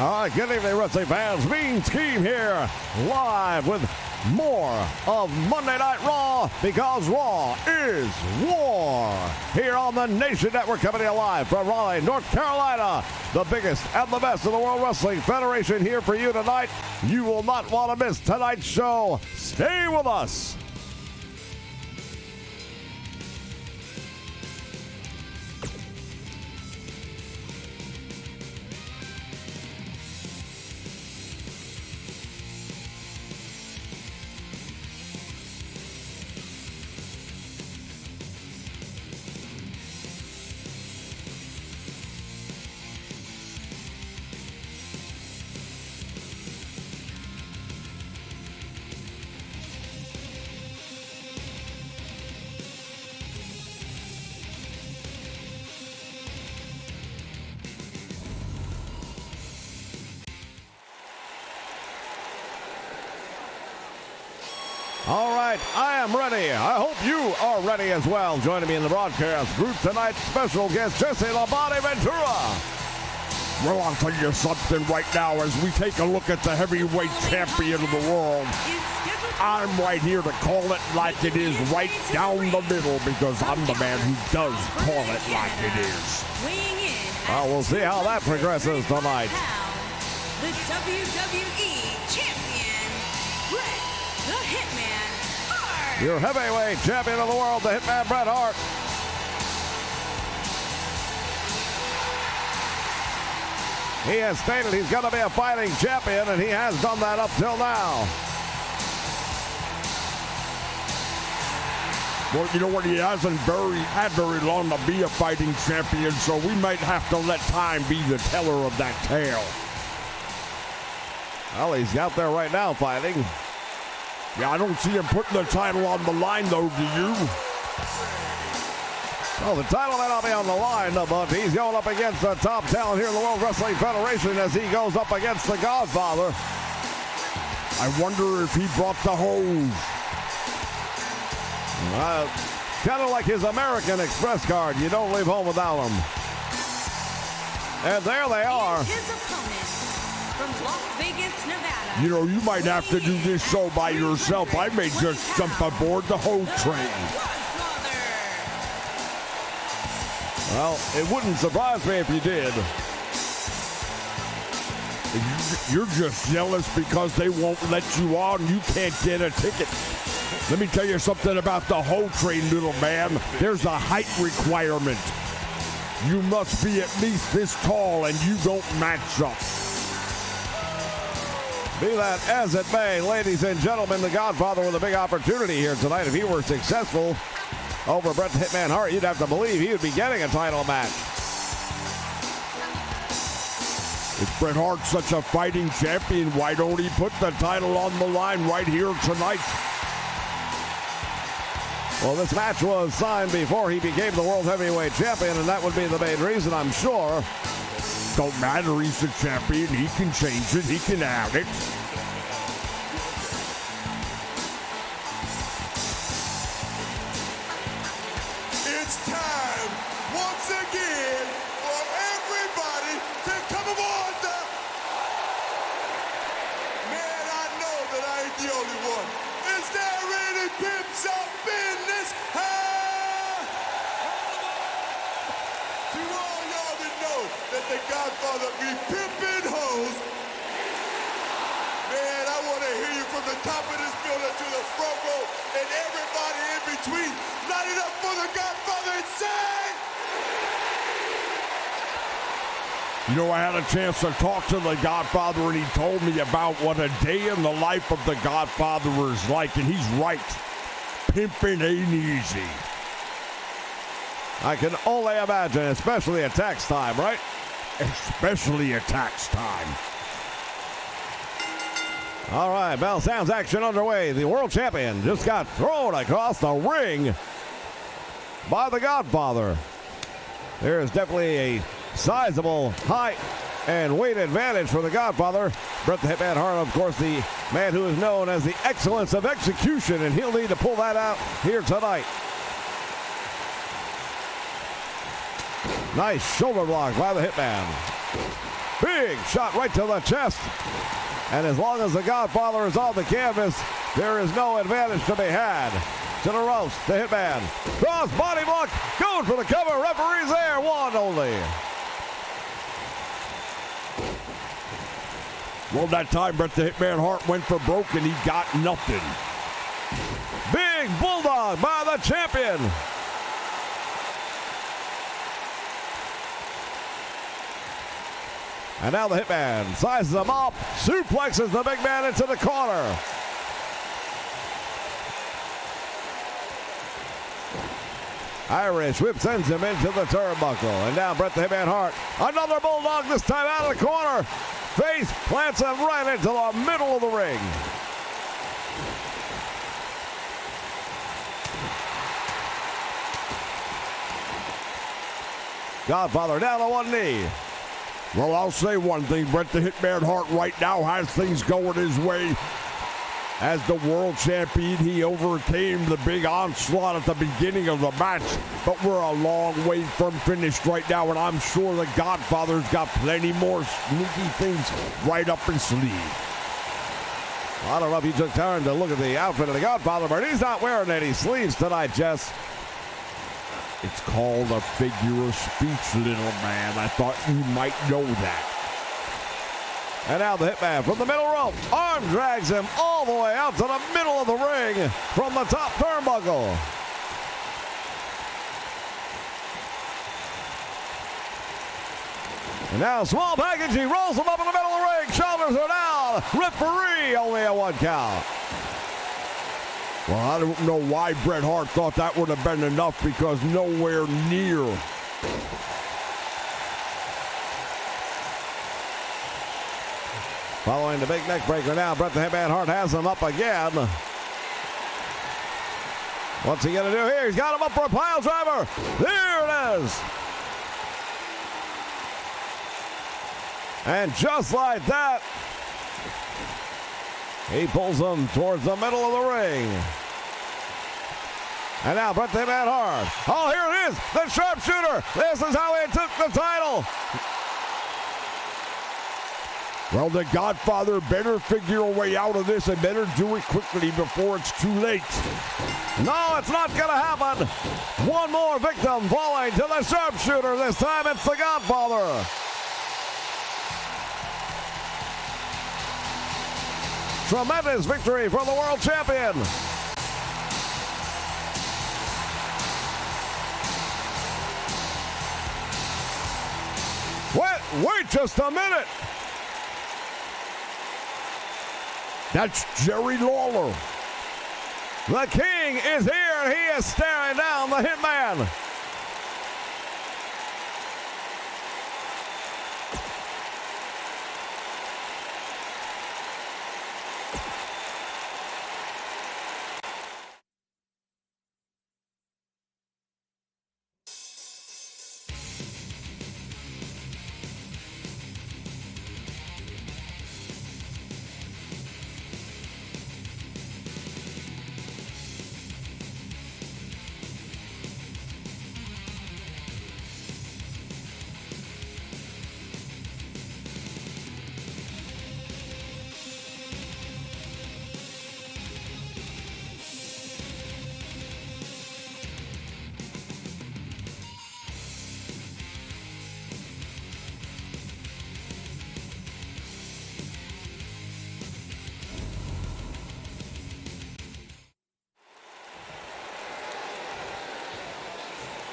All right, good evening, wrestling fans. Mean Scheme here, live with more of Monday Night Raw, because Raw is war. Here on the Nation Network, coming to you live from Raleigh, North Carolina, the biggest and the best of the World Wrestling Federation here for you tonight. You will not want to miss tonight's show. Stay with us. All right, I am ready. I hope you are ready as well. Joining me in the broadcast group tonight, special guest Jesse La Bonnie Ventura. Well, I'll tell you something right now as we take a look at the heavyweight champion of the world. I'm right here to call it like it is, right down the middle, because I'm the man who does call it like it is. Well, we'll see how that progresses tonight. The WWE champion, Bret the Hitman Hart. Your heavyweight champion of the world, the Hitman Bret Hart. He has stated he's going to be a fighting champion, and he has done that up till now. Well, you know what? He hasn't had very long to be a fighting champion, so we might have to let time be the teller of that tale. Well, he's out there right now fighting. Yeah, I don't see him putting the title on the line, though, do you? Well, the title may not be on the line, but he's going up against the top talent here in the World Wrestling Federation as he goes up against the Godfather. I wonder if he brought the hose. Kind of like his American Express card. You don't leave home without them. And there they are. His opponent from Las Vegas, Nevada. You know, you might have to do this show by yourself. I may just jump aboard the whole train. Well, it wouldn't surprise me if you did. You're just jealous because they won't let you on. You can't get a ticket. Let me tell you something about the whole train, little man. There's a height requirement. You must be at least this tall, and you don't match up. Be that as it may, ladies and gentlemen, the Godfather with a big opportunity here tonight. If he were successful over Bret the Hitman Hart, you'd have to believe he would be getting a title match. If Bret Hart's such a fighting champion, why don't he put the title on the line right here tonight? Well, this match was signed before he became the World Heavyweight Champion, and that would be the main reason, I'm sure. Don't matter, he's the champion. He can change it. He can have it. It's time, once again, for everybody to come aboard the... Man, I know that I ain't the only one. Is there any pimps up in this house? To all y'all that know that the Godfather be pimping hoes, man, I want to hear you from the top of this building to the front row and everybody in between. Light it up for the Godfather and say... You know, I had a chance to talk to the Godfather, and he told me about what a day in the life of the Godfather is like, and he's right. Pimping ain't easy. I can only imagine, especially at tax time, right? Especially at tax time. All right, bell sounds, action underway. The world champion just got thrown across the ring by the Godfather. There is definitely a sizable height and weight advantage for the Godfather. Bret the Hitman Hart, of course, the man who is known as the excellence of execution, and he'll need to pull that out here tonight. Nice shoulder block by the Hitman. Big shot right to the chest. And as long as the Godfather is on the canvas, there is no advantage to be had. To the ropes, the Hitman. Cross body block, going for the cover. Referee's there, one only. Well, that time, Bret the Hitman Hart went for broke and he got nothing. Big bulldog by the champion. And now the Hitman sizes him up, suplexes the big man into the corner. Irish whip sends him into the turnbuckle. And now Bret the Hitman Hart. Another bulldog, this time out of the corner. Face plants him right into the middle of the ring. Godfather down on one knee. Well, I'll say one thing. Bret the Hitman Hart right now has things going his way. As the world champion, he overcame the big onslaught at the beginning of the match. But we're a long way from finished right now, and I'm sure the Godfather's got plenty more sneaky things right up his sleeve. I don't know if you took time to look at the outfit of the Godfather, but he's not wearing any sleeves tonight, Jess. It's called a figure of speech, little man. I thought you might know that. And now the Hitman from the middle rope. Arm drags him all the way out to the middle of the ring from the top turnbuckle. And now small package. He rolls him up in the middle of the ring. Shoulders are down. Referee only a 1 count. Well, I don't know why Bret Hart thought that would have been enough, because nowhere near. Following the big neck breaker now, Bret the Hitman Hart has him up again. What's he going to do here? He's got him up for a pile driver. There it is. And just like that, he pulls him towards the middle of the ring. And now Bret the Hitman Hart. Oh, here it is, the sharpshooter. This is how he took the title. Well, the Godfather better figure a way out of this and better do it quickly before it's too late. No, it's not going to happen. One more victim falling to the sharpshooter. This time it's the Godfather. Tremendous victory for the world champion. Wait just a minute. That's Jerry Lawler. The King is here. He is staring down the Hitman.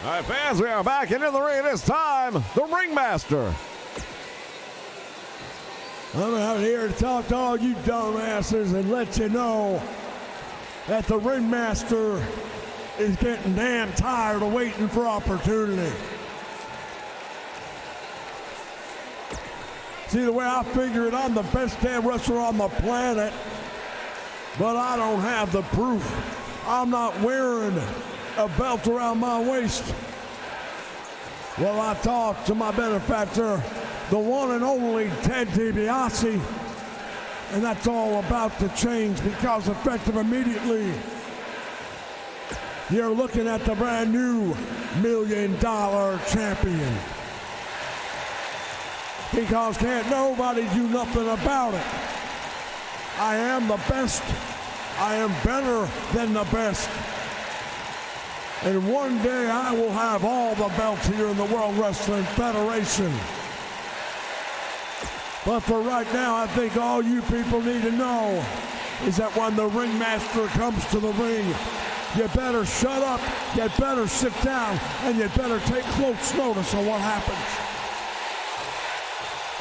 All right, fans, we are back into the ring this time. The Ringmaster. I'm out here to talk to all you dumbasses and let you know that the Ringmaster is getting damn tired of waiting for opportunity. See, the way I figure it, I'm the best damn wrestler on the planet, but I don't have the proof. I'm not wearing a belt around my waist. Well, I talked to my benefactor, the one and only Ted DiBiase, and that's all about to change, because effective immediately, you're looking at the brand new $1 Million champion. because can't nobody do nothing about it. I am the best. I am better than the best. And one day I will have all the belts here in the World Wrestling Federation. But for right now, I think all you people need to know is that when the Ringmaster comes to the ring, you better shut up, you better sit down, and you better take close notice of what happens.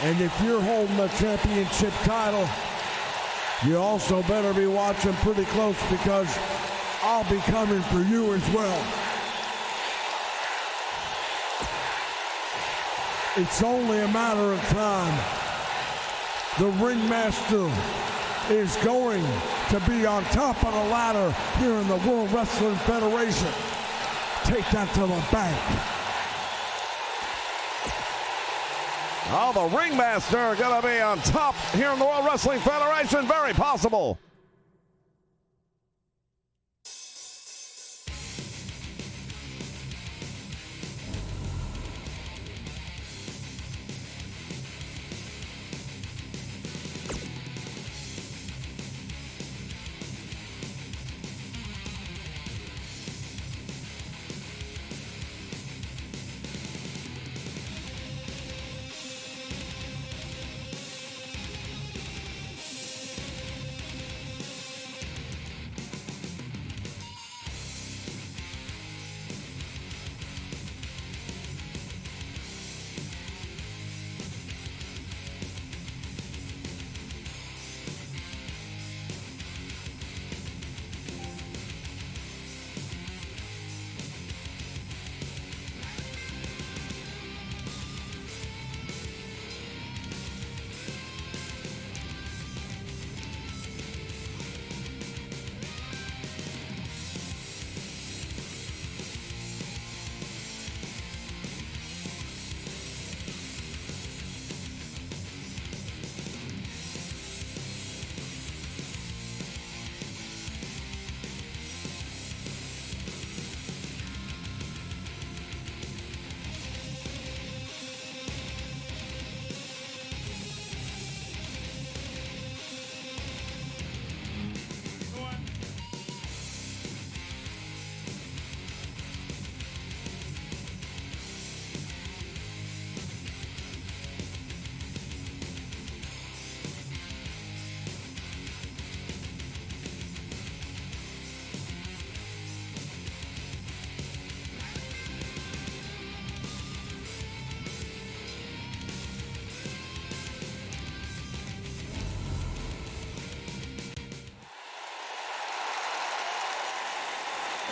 And if you're holding the championship title, you also better be watching pretty close, because I'll be coming for you as well. It's only a matter of time. The Ringmaster is going to be on top of the ladder here in the World Wrestling Federation. Take that to the bank. Oh, the Ringmaster going to be on top here in the World Wrestling Federation. Very possible.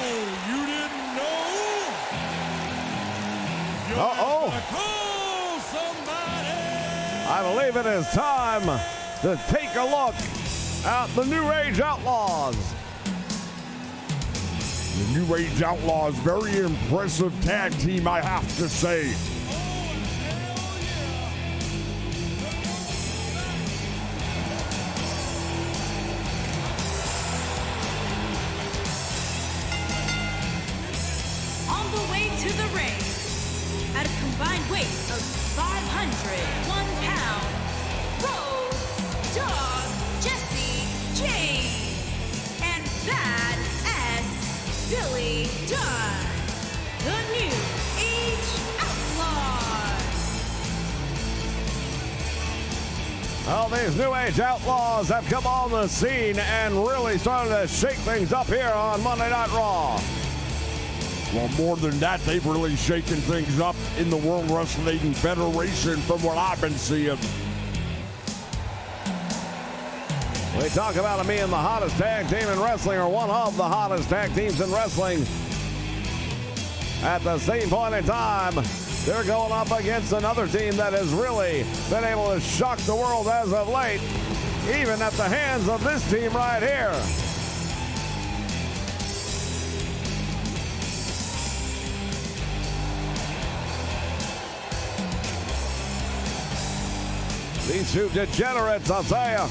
Oh, you didn't know? Uh-oh. Call somebody. I believe it is time to take a look at the New Age Outlaws. The New Age Outlaws, very impressive tag team, I have to say. On the way to the ring, at a combined weight of 501 pounds, Rhodes, Dog, Jesse, James, and Badass Billy Dunn, the New Age Outlaws. Well, these New Age Outlaws have come on the scene and really started to shake things up here on Monday Night Raw. Well, more than that, they've really shaken things up in the World Wrestling Federation from what I've been seeing. We talk about them being the hottest tag team in wrestling, or one of the hottest tag teams in wrestling. At the same point in time, they're going up against another team that has really been able to shock the world as of late, even at the hands of this team right here. These two degenerates, I'll tell you.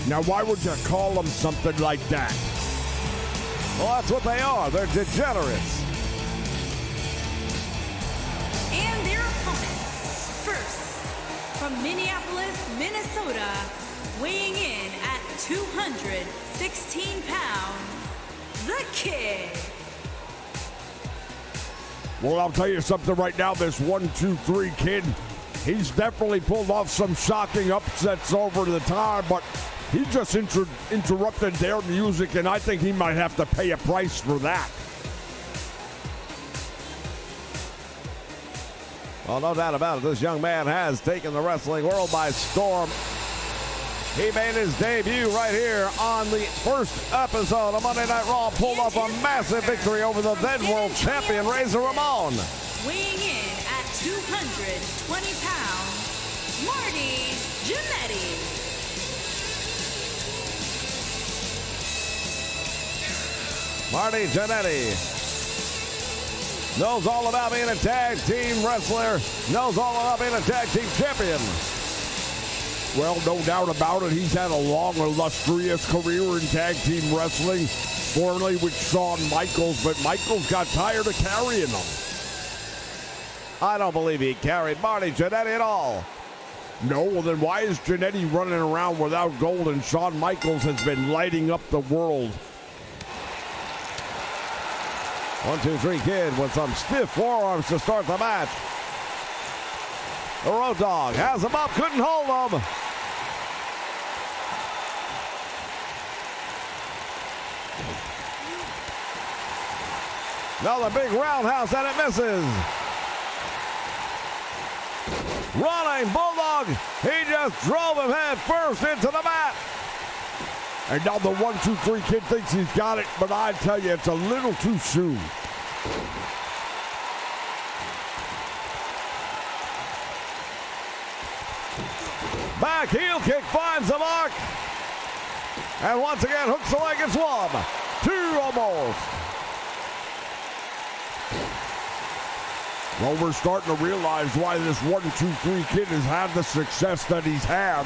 Now, why would you call them something like that? Well, that's what they are. They're degenerates. And their opponents. First, from Minneapolis, Minnesota, weighing in at 216 pounds, the Kid. Well, I'll tell you something right now. This 1-2-3 Kid, he's definitely pulled off some shocking upsets over the time, but he just interrupted their music, and I think he might have to pay a price for that. Well, no doubt about it, this young man has taken the wrestling world by storm. He made his debut right here on the first episode of Monday Night Raw, pulled off a massive victory over the then world champion, Razor Ramon. Weighing in at 220 pounds, Marty Jannetty. Marty Jannetty knows all about being a tag team wrestler, knows all about being a tag team champion. Well, no doubt about it, he's had a long, illustrious career in tag team wrestling, formerly with Shawn Michaels, but Michaels got tired of carrying him. I don't believe he carried Marty Jannetty at all. No, well then why is Jannetty running around without gold and Shawn Michaels has been lighting up the world? 1-2-3 Kid with some stiff forearms to start the match. The Road Dogg has him up, couldn't hold him. Another big roundhouse and it misses. Running Bulldog, he just drove him head first into the mat. And now the 1-2-3 Kid thinks he's got it, but I tell you, it's a little too soon. Back heel kick finds the mark. And once again hooks the leg. It's 1, 2 almost. Well, we're starting to realize why this 1-2-3 Kid has had the success that he's had.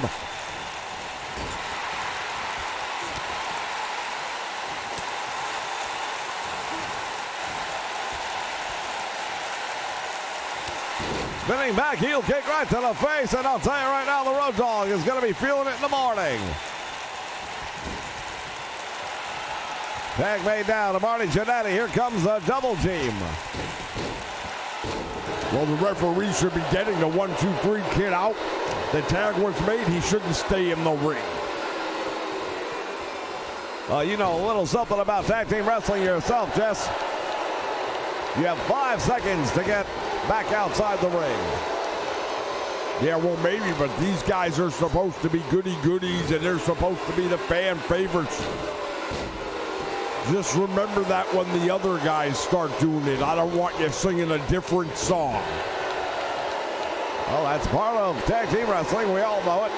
Spinning back heel kick right to the face, and I'll tell you right now, the Road Dogg is going to be feeling it in the morning. Tag made down to Marty Jannetty. Here comes the double team. Well, the referee should be getting the 1-2-3 Kid out. The tag was made. He shouldn't stay in the ring. You know a little something about tag team wrestling yourself, Jess. You have 5 seconds to get back outside the ring. Yeah, well, maybe, but these guys are supposed to be goody-goodies, and they're supposed to be the fan favorites. Just remember that when the other guys start doing it. I don't want you singing a different song. Well, that's part of tag team wrestling. We all know it.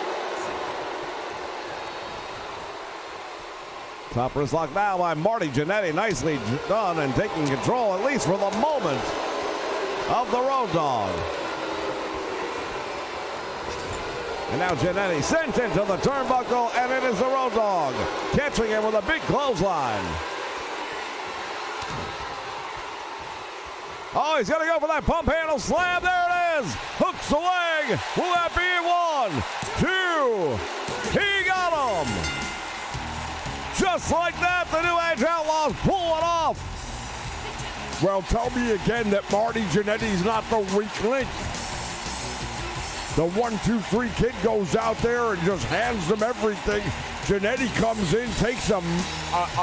Top wrist lock now by Marty Jannetty. Nicely done and taking control, at least for the moment, of the Road Dogg. And now Jannetty sent into the turnbuckle, and it is the Road Dogg catching him with a big clothesline. Oh, he's going to go for that pump handle slam. There it is. Hooks the leg. Will that be 1, 2? He got him. Just like that, the new Age Outlaws pull it off. Well, tell me again that Marty Jannetty's not the weak link. The 1-2-3 Kid goes out there and just hands them everything. Jannetty comes in, takes a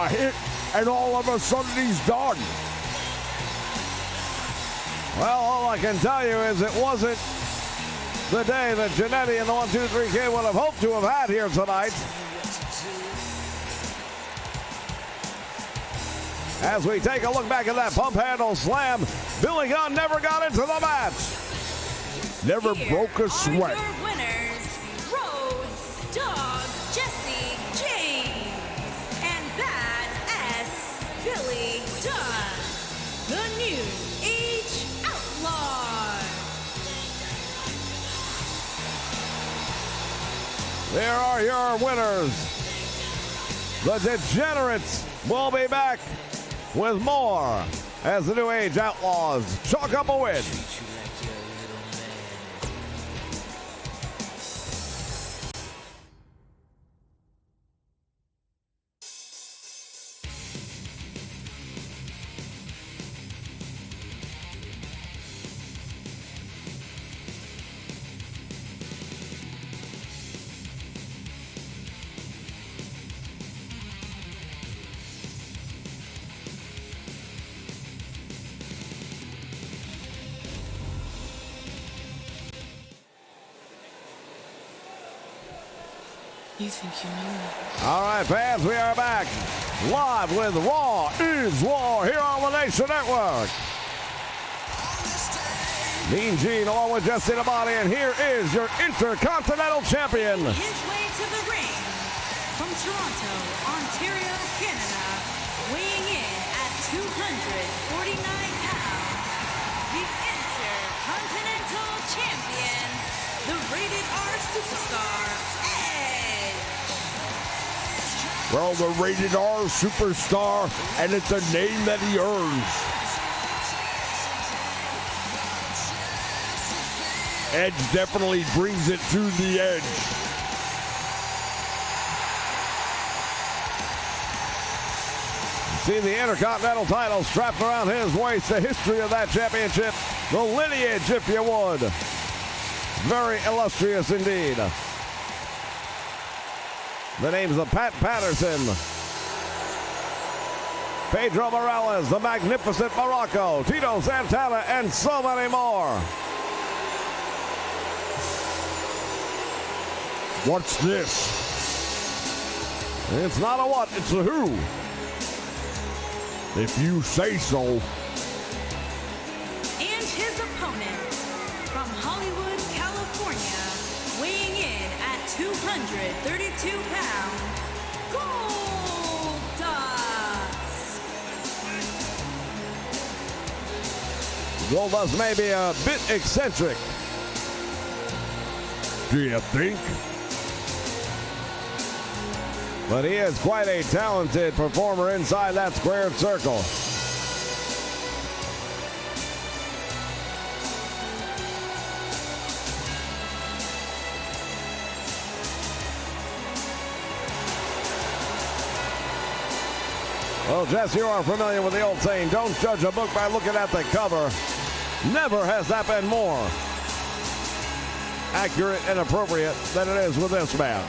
hit, and all of a sudden he's done. Well, all I can tell you is it wasn't the day that Jannetty and the 1-2-3 Kid would have hoped to have had here tonight. As we take a look back at that pump handle slam, Billy Gunn never got into the match. Never Here broke a sweat. Are your winners, Rhodes Dogg Jesse James and Badass Billy Gunn, the new Age Outlaws. There are your winners. The Degenerates will be back with more as the new Age Outlaws chalk up a win. You think you knew me? All right, fans, we are back live with Raw is War here on the Nation Network. Mean Gene along with Jesse the Body, and here is your Intercontinental Champion. His way to the ring from Toronto, Ontario, Canada, weighing in at 249 pounds, the Intercontinental Champion, the Rated R Superstar, Edge. Well, the Rated R Superstar, and it's a name that he earns. Edge definitely brings it to the edge. See the Intercontinental title strapped around his waist, the history of that championship, the lineage, if you would. Very illustrious indeed. The names of Pat Patterson, Pedro Morales, the Magnificent Morocco, Tito Santana, and so many more. What's this? It's not a what, it's a who. If you say so. And his opponent from Hollywood, California, weighing in at 232 pounds, Goldust. Goldust may be a bit eccentric. Do you think? But he is quite a talented performer inside that squared circle. Well, Jess, you are familiar with the old saying, don't judge a book by looking at the cover. Never has that been more accurate and appropriate than it is with this man.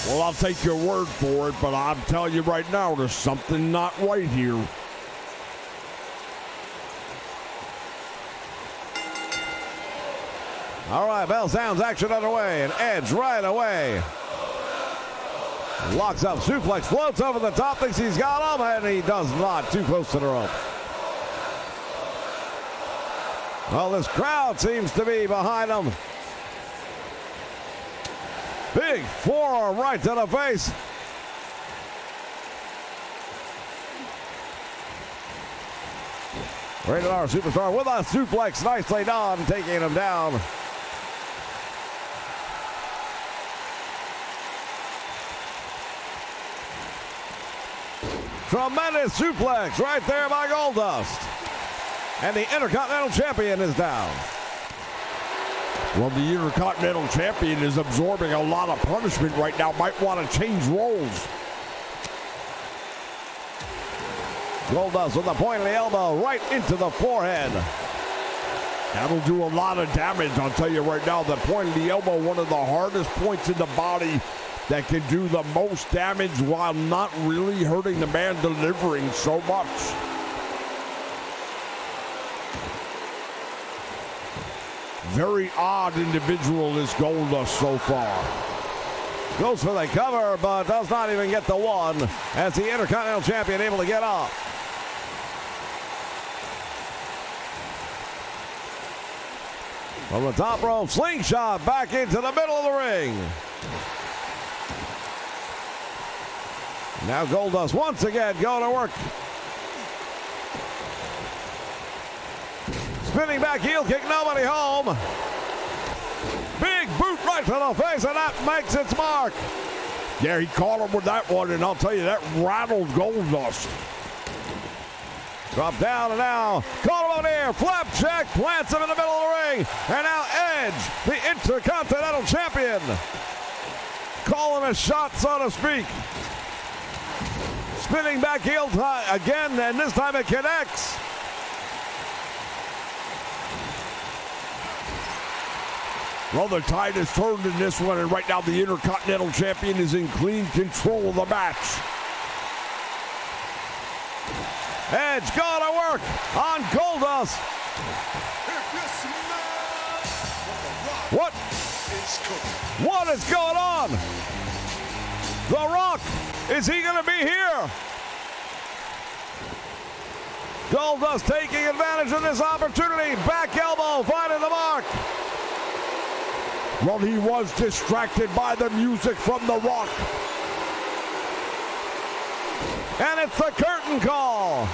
Well, I'll take your word for it, but I'm telling you right now, there's something not right here. All right, bell sounds, action underway, and Edge right away. Locks up, suplex, floats over the top, thinks he's got him, and he does not. Too close to the rope. Well, this crowd seems to be behind him. Big forearm right to the face. Rated R Superstar with a suplex, nicely done, taking him down. Tremendous suplex right there by Goldust. And the Intercontinental Champion is down. Well, the Intercontinental Champion is absorbing a lot of punishment right now. Might want to change roles. Goldust with a point of the elbow right into the forehead. That'll do a lot of damage, I'll tell you right now. The point of the elbow, one of the hardest points in the body that can do the most damage while not really hurting the man delivering so much. Very odd individual is Goldust so far. Goes for the cover, but does not even get the one as the Intercontinental Champion able to get up. From the top rope, slingshot back into the middle of the ring. Now Goldust once again going to work. Spinning back heel kick, nobody home. Big boot right to the face, and that makes its mark. Yeah, he caught him with that one, and I'll tell you, that rattled Goldust. Drop down, and now caught him on air. Flap check, plants him in the middle of the ring. And now Edge, the Intercontinental Champion, calling a shot, so to speak. Spinning back heel again, and this time it connects. Well, the tide has turned in this one, and right now the Intercontinental Champion is in clean control of the match. Edge going to work on Goldust. If you smell What? is cooking. What is going on? The Rock, is he going to be here? Goldust taking advantage of this opportunity. Back elbow, finding the mark. Well, he was distracted by the music from The Rock. And it's the curtain call.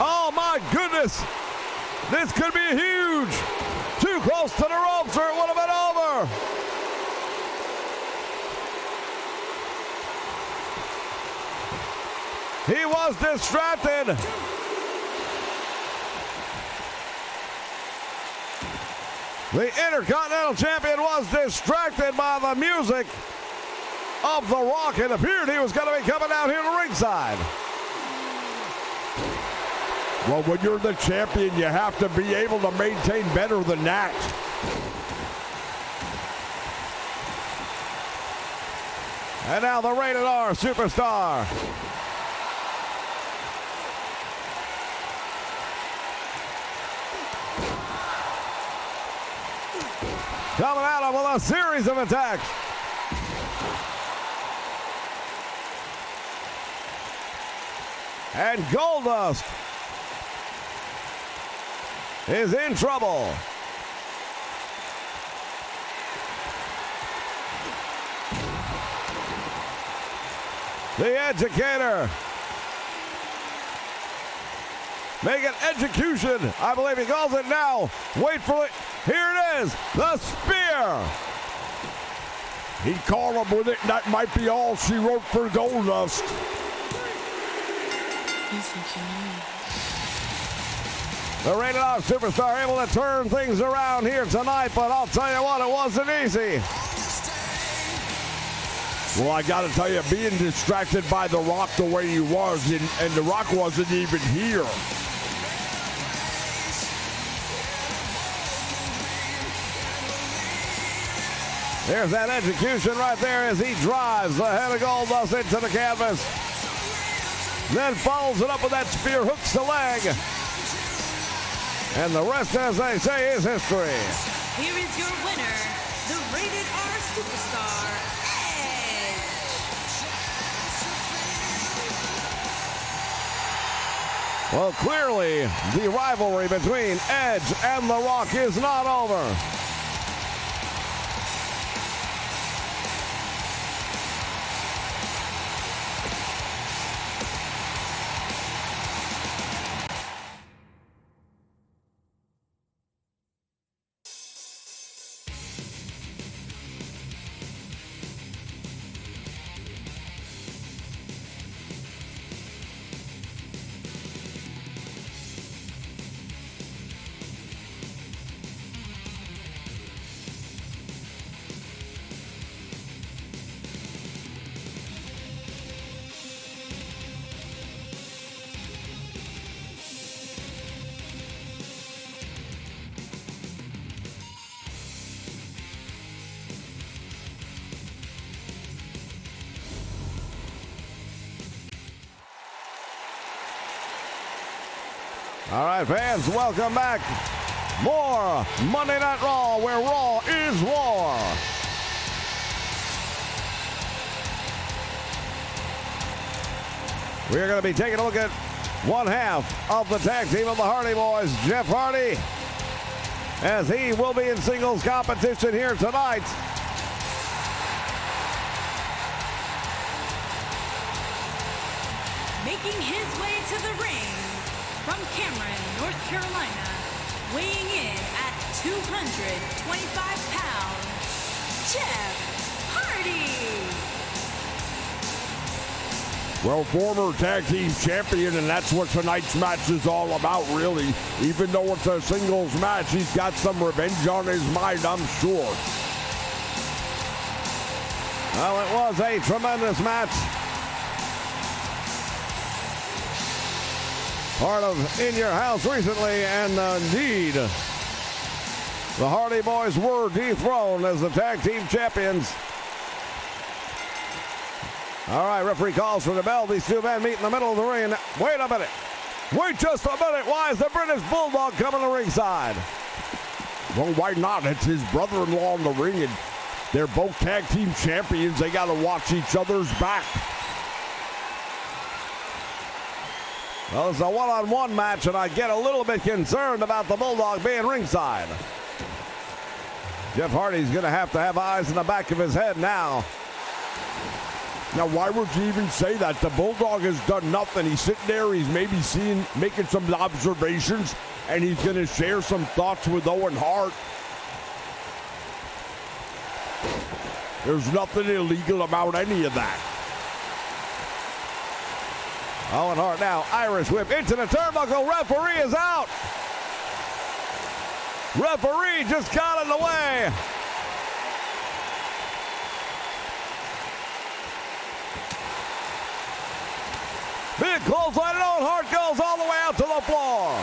Oh my goodness. This could be huge. Too close to the ropes or it would have been over. He was distracted. The Intercontinental Champion was distracted by the music of The Rock. It appeared he was going to be coming down here to ringside. Well, when you're the champion, you have to be able to maintain better than that. And now the Rated R Superstar. Coming at him with a series of attacks. And Goldust is in trouble. The Educator. Make an execution, I believe he calls it now. Wait for it. Here it is, the spear. He caught him with it, and that might be all she wrote for Goldust. The Rated R Superstar able to turn things around here tonight, but I'll tell you what, it wasn't easy. Well, I got to tell you, being distracted by The Rock the way he was, and The Rock wasn't even here. There's that execution right there as he drives the head of Goldust into the canvas. Then follows it up with that spear, hooks the leg. And the rest, as they say, is history. Here is your winner, the Rated R Superstar, Edge. Well, clearly, the rivalry between Edge and The Rock is not over. All right, fans, welcome back. More Monday Night Raw, where Raw is war. We're going to be taking a look at one half of the tag team of the Hardy Boys, Jeff Hardy, as he will be in singles competition here tonight. Making his way to the ring from Cameron, North Carolina, weighing in at 225 pounds, Jeff Hardy. Well, former tag team champion, and that's what tonight's match is all about, really. Even though it's a singles match, he's got some revenge on his mind, I'm sure. Well, it was a tremendous match. Part of In Your House recently, and indeed, the Hardy Boys were dethroned as the tag team champions. All right, referee calls for the bell. These two men meet in the middle of the ring. Wait a minute. Wait just a minute. Why is the British Bulldog coming to ringside? Well, why not? It's his brother-in-law in the ring, and they're both tag team champions. They got to watch each other's back. Well, it's a one-on-one match, and I get a little bit concerned about the Bulldog being ringside. Jeff Hardy's going to have eyes in the back of his head now. Now, why would you even say that? The Bulldog has done nothing. He's sitting there. He's maybe making some observations, and he's going to share some thoughts with Owen Hart. There's nothing illegal about any of that. Owen Hart now, Irish whip into the turnbuckle. Referee is out. Referee just got in the way. Big clothesline, and Owen Hart goes all the way out to the floor.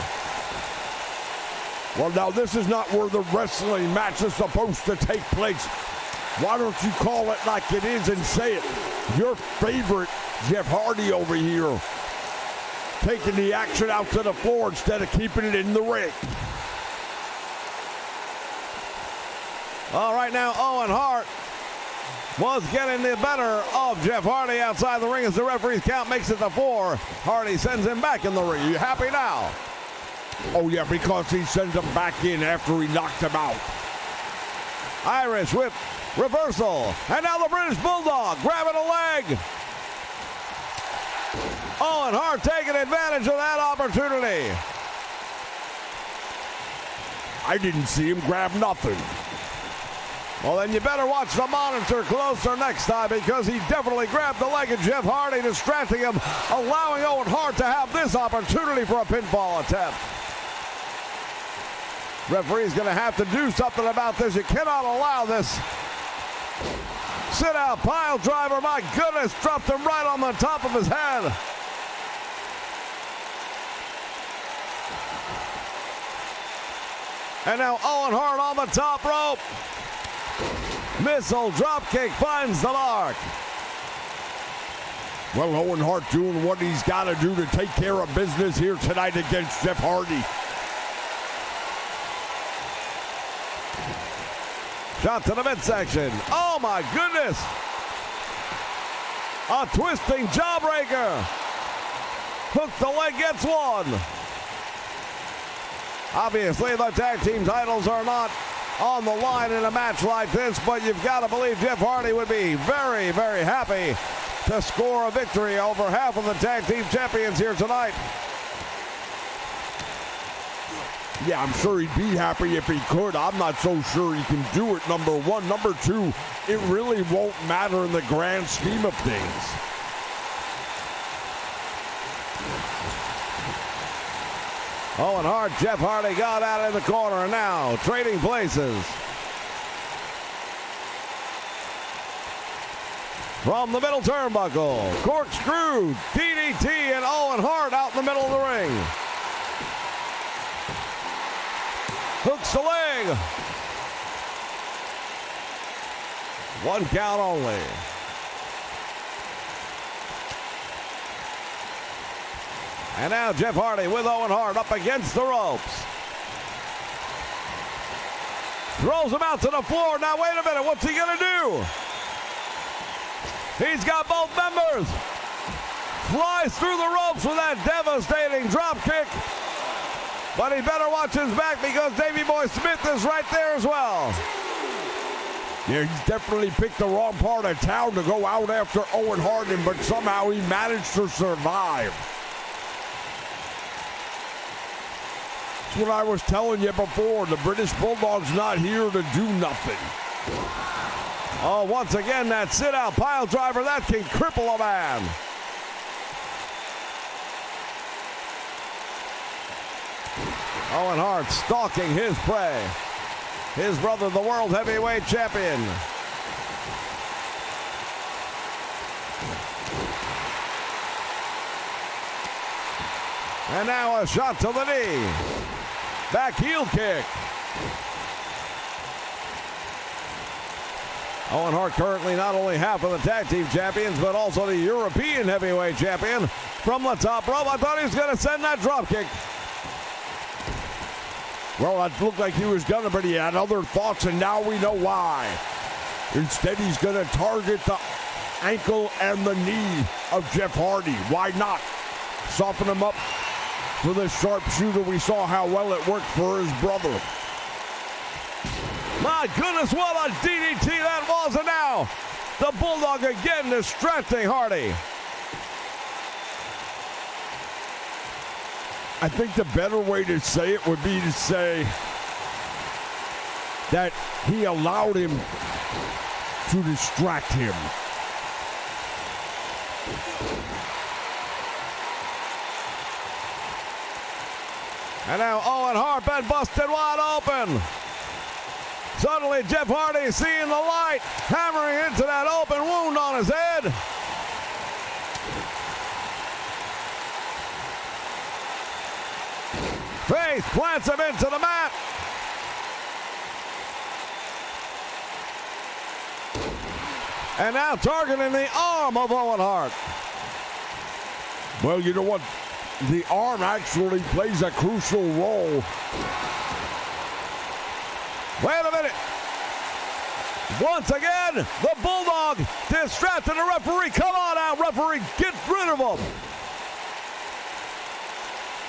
Well, now, this is not where the wrestling match is supposed to take place. Why don't you call it like it is and say it? Your favorite, Jeff Hardy over here, taking the action out to the floor instead of keeping it in the ring. All right, now Owen Hart was getting the better of Jeff Hardy outside the ring as the referee's count makes it to 4. Hardy sends him back in the ring. Are you happy now? Oh, yeah, because he sends him back in after he knocked him out. Irish whip reversal. And now the British Bulldog grabbing a leg. Owen Hart taking advantage of that opportunity. I didn't see him grab nothing. Well, then you better watch the monitor closer next time, because he definitely grabbed the leg of Jeff Hardy, distracting him, allowing Owen Hart to have this opportunity for a pinfall attempt. Referee's going to have to do something about this. You cannot allow this. Sit out pile driver. My goodness, dropped him right on the top of his head. And now Owen Hart on the top rope. Missile dropkick finds the mark. Well, Owen Hart doing what he's got to do to take care of business here tonight against Jeff Hardy. Shot to the midsection. Oh, my goodness. A twisting jawbreaker. Hook the leg, gets one. Obviously, the tag team titles are not on the line in a match like this, but you've got to believe Jeff Hardy would be very, very happy to score a victory over half of the tag team champions here tonight. Yeah, I'm sure he'd be happy if he could. I'm not so sure he can do it, number one. Number two, it really won't matter in the grand scheme of things. Owen Hart, Jeff Hardy got out in the corner, and now trading places. From the middle turnbuckle, corkscrew, DDT, and Owen Hart out in the middle of the ring. Hooks the leg. One count only. And now Jeff Hardy with Owen Hart up against the ropes. Throws him out to the floor. Now wait a minute, what's he gonna do? He's got both members. Flies through the ropes with that devastating drop kick. But he better watch his back, because Davey Boy Smith is right there as well. Yeah, he's definitely picked the wrong part of town to go out after Owen Hart, but somehow he managed to survive. That's what I was telling you before. The British Bulldog's not here to do nothing. Oh, once again, that sit-out pile driver, that can cripple a man. Owen Hart stalking his prey. His brother, the World Heavyweight Champion. And now a shot to the knee. Back heel kick. Owen Hart currently not only half of the tag team champions, but also the European heavyweight champion. From the top rope, I thought he was going to send that drop kick. Well, that looked like he was going to, but he had other thoughts, and now we know why. Instead, he's going to target the ankle and the knee of Jeff Hardy. Why not? Soften him up for the sharpshooter. We saw how well it worked for his brother. My goodness, what a DDT that was. And now, the Bulldog again distracting Hardy. I think the better way to say it would be to say that he allowed him to distract him. And now Owen Hart been busted wide open. Suddenly Jeff Hardy seeing the light, hammering into that open wound on his head. Face plants him into the mat. And now targeting the arm of Owen Hart. Well, you know what? The arm actually plays a crucial role. Wait a minute. Once again, the Bulldog distracted the referee. Come on out, referee. Get rid of him.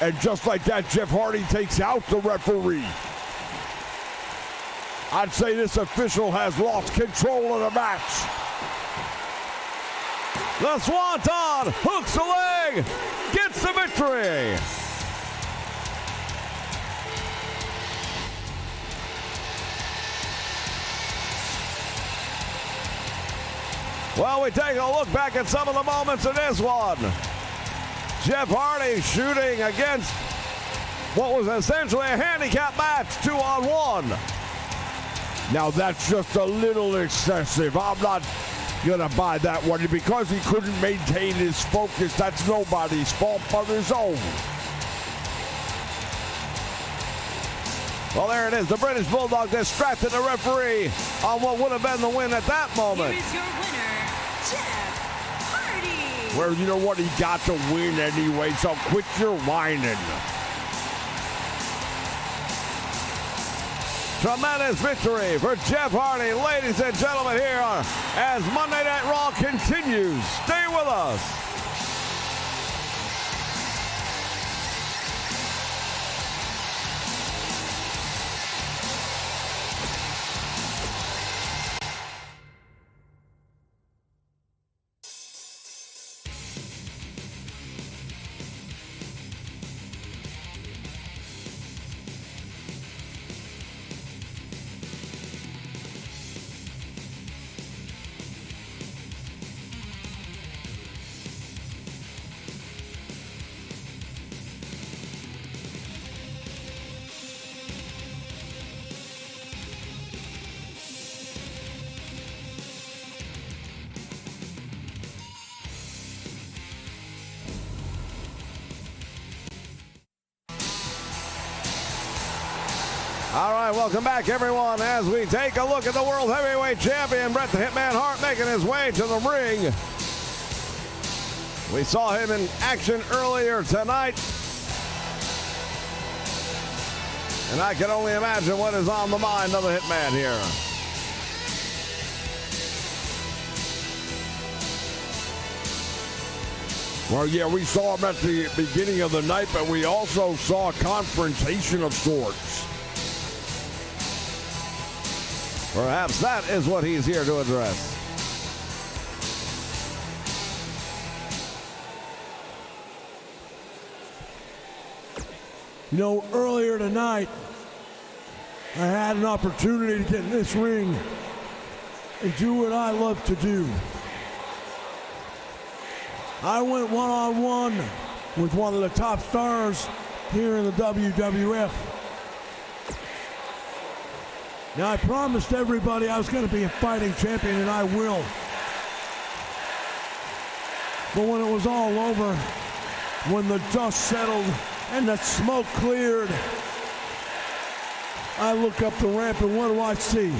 And just like that, Jeff Hardy takes out the referee. I'd say this official has lost control of the match. The Swanton hooks the leg, gets the victory. Well, we take a look back at some of the moments in this one. Jeff Hardy shooting against what was essentially a handicap match, 2-on-1. Now that's just a little excessive. I'm not gonna buy that one. Because he couldn't maintain his focus, that's nobody's fault but his own. Well, there it is. The British Bulldog distracted the referee on what would have been the win at that moment. Here is your winner, Jeff Hardy. Well, you know what? He got to win anyway, so quit your whining. Tremendous victory for Jeff Hardy, ladies and gentlemen, here as Monday Night Raw continues. Stay with us. All right, welcome back, everyone, as we take a look at the World Heavyweight Champion, Bret the Hitman Hart, making his way to the ring. We saw him in action earlier tonight, and I can only imagine what is on the mind of the Hitman here. Well, yeah, we saw him at the beginning of the night, but we also saw a confrontation of sorts. Perhaps that is what he's here to address. You know, earlier tonight, I had an opportunity to get in this ring and do what I love to do. I went one-on-one with one of the top stars here in the WWF. Now, I promised everybody I was going to be a fighting champion, and I will. But when it was all over, when the dust settled and the smoke cleared, I look up the ramp, and what do I see?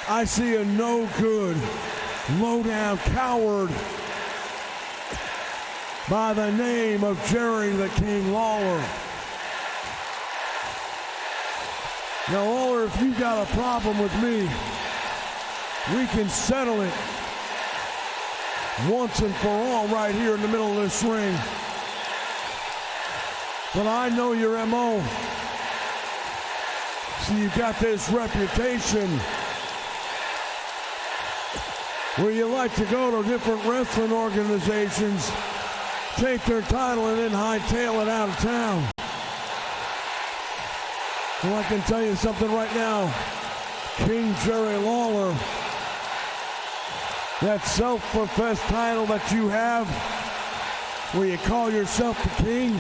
I see a no good, low-down coward by the name of Jerry the King Lawler. Now, Lawler, if you got a problem with me, we can settle it once and for all right here in the middle of this ring. But I know your MO. So you got this reputation where you like to go to different wrestling organizations, take their title, and then hightail it out of town. Well, I can tell you something right now. King Jerry Lawler, that self-professed title that you have, where you call yourself the king,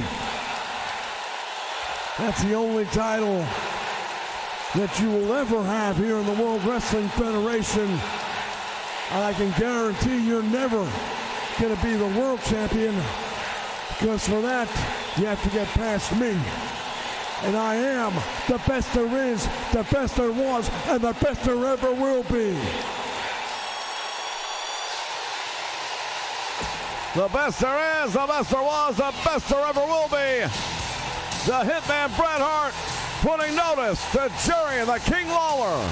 that's the only title that you will ever have here in the World Wrestling Federation. And I can guarantee you're never going to be the world champion, because for that, you have to get past me. And I am the best there is, the best there was, and the best there ever will be. The best there is, the best there was, the best there ever will be. The Hitman Bret Hart putting notice to Jerry the King Lawler.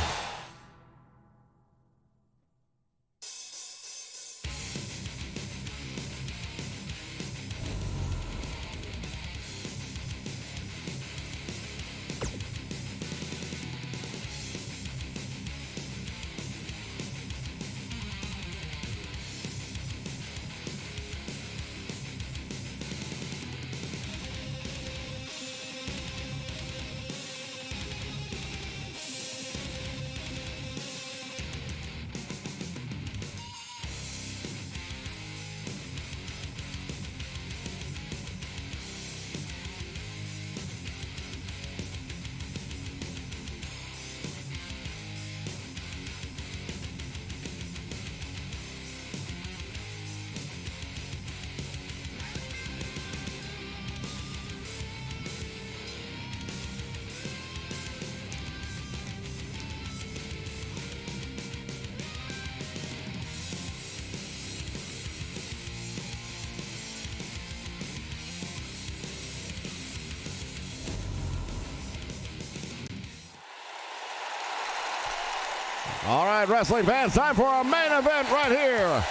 All right, wrestling fans, time for our main event right here.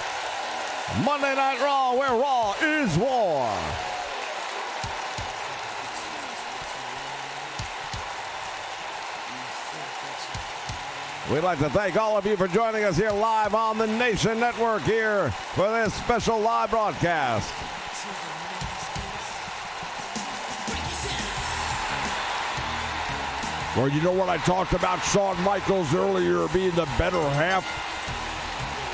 Monday Night Raw, where Raw is war. We'd like to thank all of you for joining us here live on the Nation Network here for this special live broadcast. Well, you know what I talked about Shawn Michaels earlier being the better half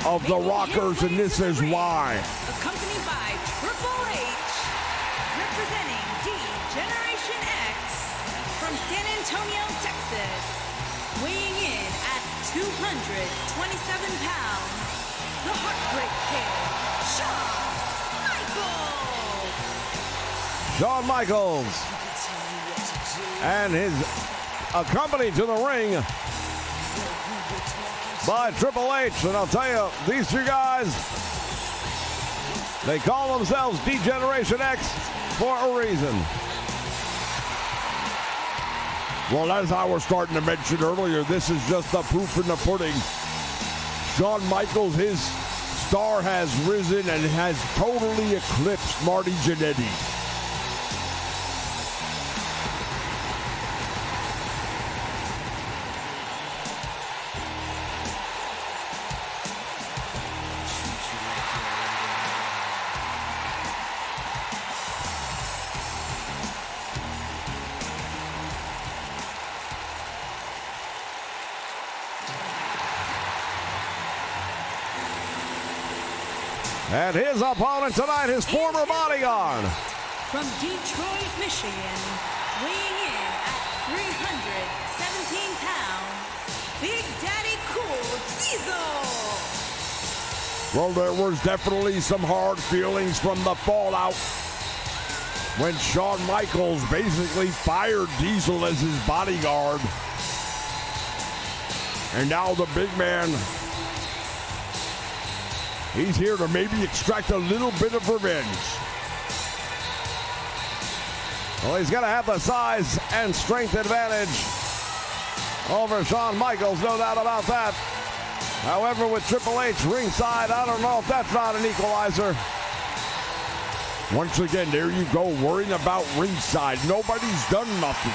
of the Rockers, and this is why. Accompanied by Triple H, representing D-Generation X from San Antonio, Texas, weighing in at 227 pounds, the Heartbreak Kid, Shawn Michaels. Shawn Michaels and his accompanied to the ring by Triple H. And I'll tell you, these two guys, they call themselves D-Generation X for a reason. Well, as I was starting to mention earlier, this is just the proof in the pudding. Shawn Michaels, his star has risen and has totally eclipsed Marty Jannetty. And his opponent tonight, his former bodyguard. From Detroit, Michigan, weighing in at 317 pounds, Big Daddy Cool Diesel. Well, there was definitely some hard feelings from the fallout when Shawn Michaels basically fired Diesel as his bodyguard. And now the big man, he's here to maybe extract a little bit of revenge. Well, he's going to have the size and strength advantage over Shawn Michaels, no doubt about that. However, with Triple H ringside, I don't know if that's not an equalizer. Once again, there you go, worrying about ringside. Nobody's done nothing.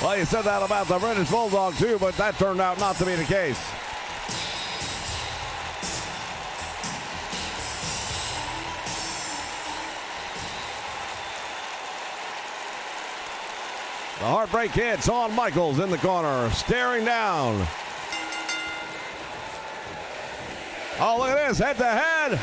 Well, you said that about the British Bulldog, too, but that turned out not to be the case. The Heartbreak Kid, Shawn Michaels in the corner, staring down. Oh, look at this, head to head.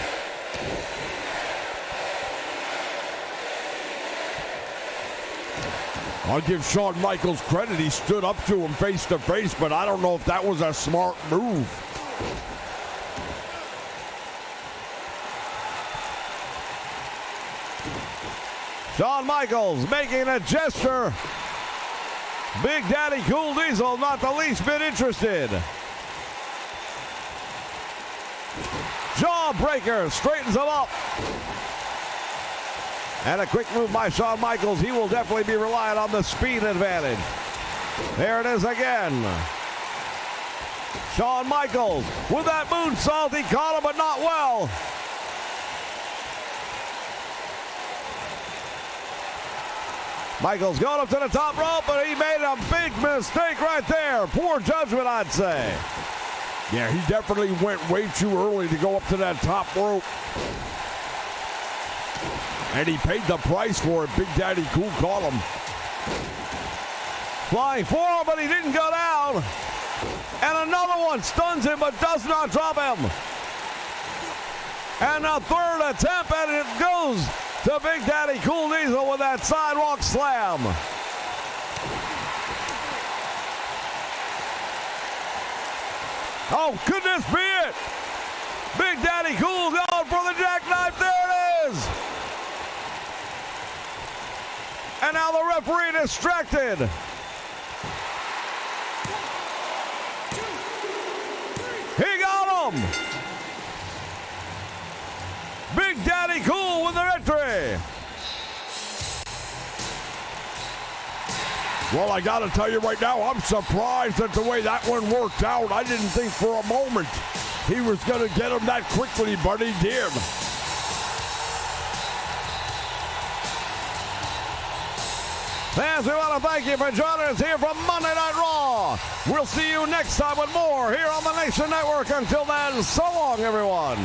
I'll give Shawn Michaels credit. He stood up to him face to face, but I don't know if that was a smart move. Shawn Michaels making a gesture. Big Daddy Cool Diesel not the least bit interested. Jawbreaker straightens him up. And a quick move by Shawn Michaels. He will definitely be relying on the speed advantage. There it is again. Shawn Michaels with that moonsault. He caught him, but not well. Michaels going up to the top rope, but he made a big mistake right there. Poor judgment, I'd say. Yeah, he definitely went way too early to go up to that top rope. And he paid the price for it. Big Daddy Cool caught him. Flying forward, but he didn't go down. And another one stuns him, but does not drop him. And a third attempt, and it goes to Big Daddy Cool Diesel with that sidewalk slam. Oh, could this be it? Big Daddy Cool going for the jackknife. There it is. And now the referee distracted. He got him. Big Daddy Cool with the victory. Well, I got to tell you right now, I'm surprised at the way that one worked out. I didn't think for a moment he was going to get him that quickly, but he did. Fans, we want to thank you for joining us here from Monday Night Raw. We'll see you next time with more here on the Nation Network. Until then, so long, everyone.